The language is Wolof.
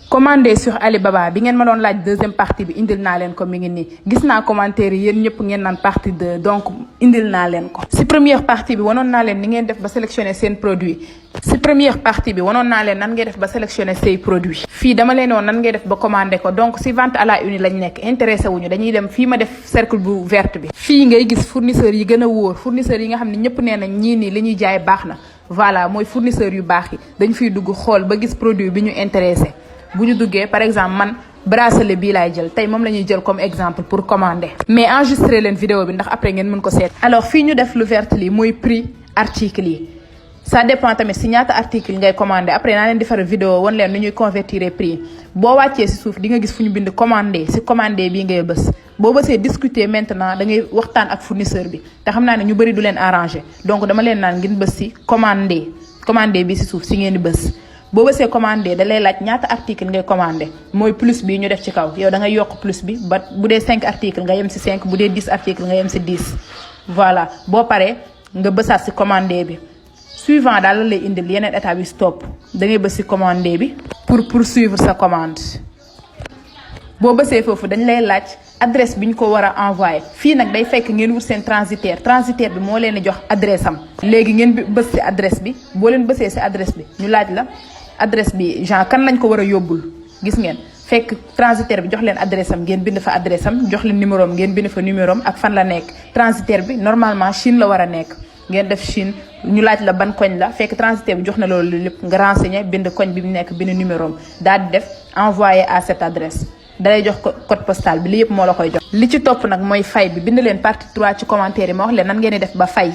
commandé sur Alibaba bi ngeen ma doon laaj deuxième partie bi indil naa leen ko mi ngi nii gis naa commentaire yi yéen ñëpp ngeen naan partie 2 donc indil naa leen ko. si première partie bi wanoon naa leen ni ngeen def ba sélectionner seen produit si première partie bi wanoon naa leen nan ngay def ba sélectionner say produit fii dama leen woon nan ngay def ba commandé ko donc si vente à la une lañ nekk intéressé wuñu dañuy dem fii ma def cercle bu verte bi. fii ngay gis fournisseurs yi gën a wóor fournisseurs yi nga xam ne ñëpp nee nañ ñii nii li ñuy jaay baax na voilà mooy fournisseurs yu baax yi dañ fiy dugg xool ba gis produit bi ñu intéressé. bu ñu duggee par exemple man bracelet bii laay jël tey moom la ñuy jël comme exemple pour commander mais enregistré leen vidéo bi ndax après ngeen mën ko seet. alors fii ñu def lu vert li mooy prix article yi ça dépend tamit si ñaata article ngay commander après naa leen defar vidéo wan leen nu ñuy convertir prix boo wàccee si suuf di nga gis fu ñu bind commander si commander bii ngay bës boo bësee discuter maintenant da ngay waxtaan ak fournisseur bi te xam naa ne ñu bëri du leen arranger donc dama leen naan ngeen bës si commander bi si suuf si ngeen di bës. boo bësee commandé da lay laaj ñaata article ngay commandé mooy plus bi ñu def ci kaw yow da ngay yokk plus bi ba bu dee 5 article nga yem si 5 bu dee 10 article nga yem si 10 voilà boo paree nga bësaat si commandé bi suivant daal la lay indil yeneen étape yi stop da ngay bës si commandé bi pour poursuivre sa commande boo bësee foofu dañ lay laaj adresse bi ñu ko war a envoyé fii nag day fekk ngeen wut seen transitaire bi moo leen di jox adresse am léegi ngeen bës si adresse bi boo leen bësee si adresse bi ñu laaj la adresse bi genre kan lañ ko war a yóbbul gis ngeen fekk transitaire bi jox leen adresse am ngeen bind fa adresse am jox leen numéro am ngeen bind fa numéro am ak fan la nekk transitaire bi normalement Chine la war a nekk ngeen def Chine ñu laaj la ban koñ la fekk transitaire bi jox na loolu lépp nga renseigner bind koñ bi mu nekk bind numéro am daal di def envoyer à cette adresse dalay jox code postal bi li yëpp moo la koy jox. li ci topp nag mooy fay bi bind leen partie 3 ci commentaire yi ma wax leen nan ngeen di def ba fay.